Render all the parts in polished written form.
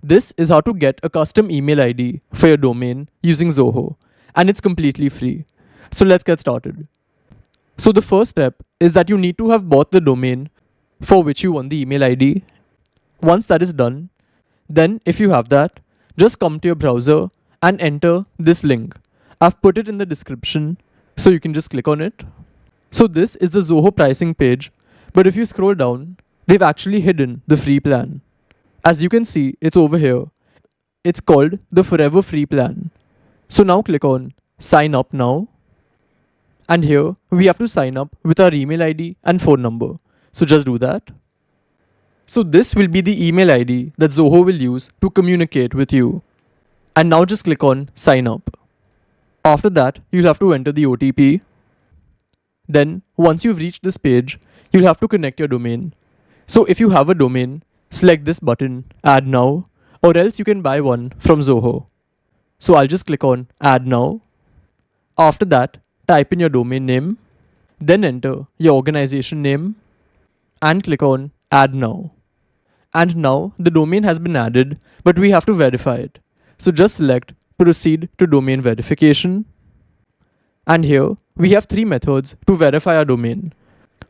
This is how to get a custom email ID for your domain using Zoho, and it's completely free. So let's get started. So the first step is that you need to have bought the domain for which you want the email ID. Once that is done, then if you have that, just come to your browser and enter this link. I've put it in the description, so you can just click on it. So this is the Zoho pricing page, but if you scroll down, they've actually hidden the free plan. As you can see, it's over here. It's called the Forever Free Plan. So now click on Sign Up Now. And here we have to sign up with our email ID and phone number. So just do that. So this will be the email ID that Zoho will use to communicate with you. And now just click on Sign Up. After that, you'll have to enter the OTP. Then, once you've reached this page, you'll have to connect your domain. So if you have a domain, select this button, Add Now, or else you can buy one from Zoho. So I'll just click on Add Now. After that, type in your domain name, then enter your organization name, and click on Add Now. And now the domain has been added, but we have to verify it. So just select Proceed to Domain Verification. And here we have three methods to verify our domain.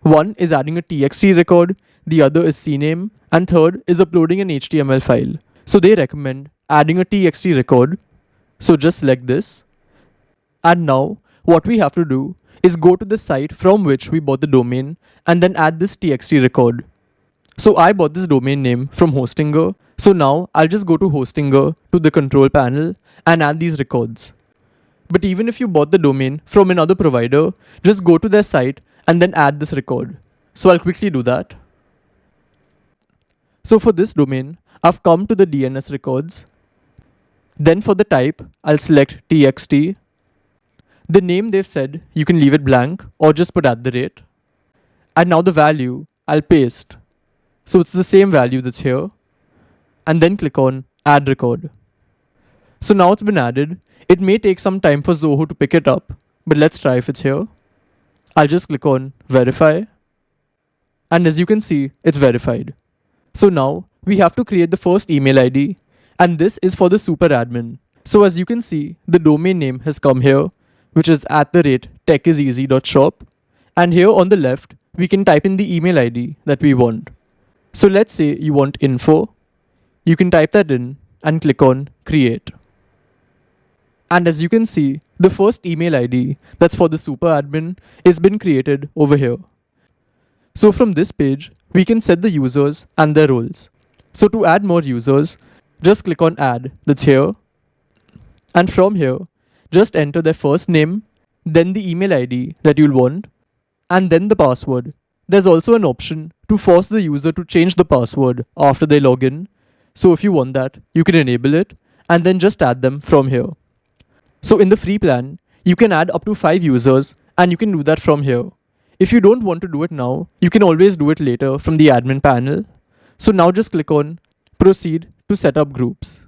One is adding a TXT record, the other is CNAME, and third is uploading an HTML file. So they recommend adding a TXT record. So just select this. And now what we have to do is go to the site from which we bought the domain and then add this TXT record. So I bought this domain name from Hostinger. So now I'll just go to Hostinger to the control panel and add these records. But even if you bought the domain from another provider, just go to their site and then add this record. So I'll quickly do that. So for this domain, I've come to the DNS records. Then for the type, I'll select TXT. The name they've said, you can leave it blank or just put @. And now the value, I'll paste. So it's the same value that's here. And then click on Add Record. So now it's been added. It may take some time for Zoho to pick it up, but let's try if it's here. I'll just click on Verify. And as you can see, it's verified. So now we have to create the first email ID, and this is for the super admin. So as you can see, the domain name has come here, which is @techiseasy.shop. And here on the left, we can type in the email ID that we want. So let's say you want info. You can type that in and click on Create. And as you can see, the first email ID that's for the super admin is been created over here. So from this page, we can set the users and their roles. So to add more users, just click on Add that's here. And from here, just enter their first name, then the email ID that you'll want, and then the password. There's also an option to force the user to change the password after they log in. So if you want that, you can enable it and then just add them from here. So in the free plan, you can add up to 5 users and you can do that from here. If you don't want to do it now, you can always do it later from the admin panel. So now just click on Proceed to set up groups.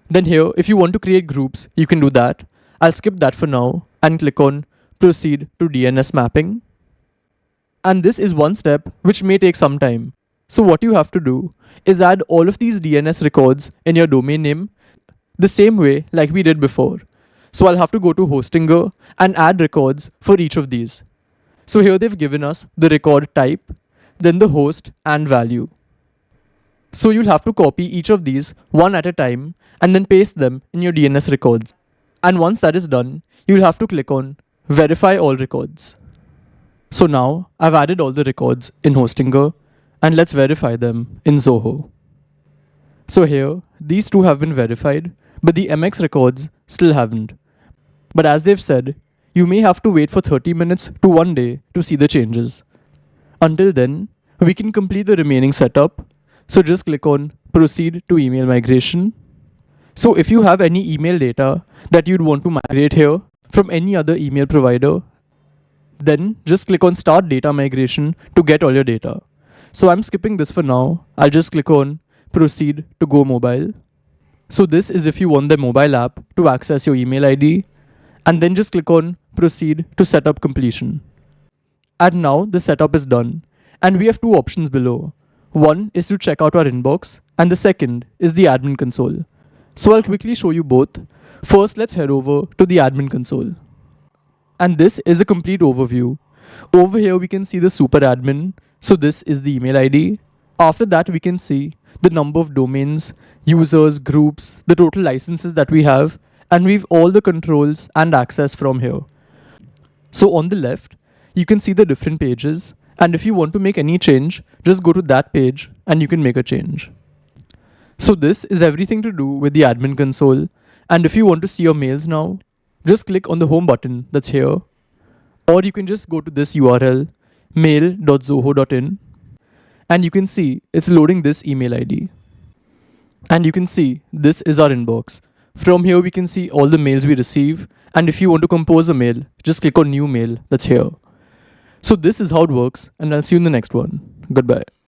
Then here, if you want to create groups, you can do that. I'll skip that for now and click on Proceed to DNS mapping. And this is one step which may take some time. So what you have to do is add all of these DNS records in your domain name the same way like we did before. So I'll have to go to Hostinger and add records for each of these. So here they've given us the record type, then the host and value. So you'll have to copy each of these one at a time and then paste them in your DNS records. And once that is done, you'll have to click on Verify All Records. So now I've added all the records in Hostinger and let's verify them in Zoho. So here, these two have been verified, but the MX records still haven't. But as they've said, you may have to wait for 30 minutes to 1 day to see the changes. Until then, we can complete the remaining setup. So just click on Proceed to Email Migration. So if you have any email data that you'd want to migrate here from any other email provider, then just click on Start Data Migration to get all your data. So I'm skipping this for now. I'll just click on Proceed to Go Mobile. So this is if you want the mobile app to access your email ID, and then just click on Proceed to set up completion. And now the setup is done, and we have two options below. One is to check out our inbox, and the second is the admin console. So I'll quickly show you both. First, let's head over to the admin console. And this is a complete overview. Over here, we can see the super admin. So this is the email ID. After that, we can see the number of domains, users, groups, the total licenses that we have, and we've all the controls and access from here. So on the left, you can see the different pages. And if you want to make any change, just go to that page and you can make a change. So this is everything to do with the admin console. And if you want to see your mails now, just click on the home button that's here. Or you can just go to this URL, mail.zoho.in, and you can see it's loading this email ID. And you can see this is our inbox. From here, we can see all the mails we receive. And if you want to compose a mail, just click on new mail that's here. So this is how it works, and I'll see you in the next one. Goodbye.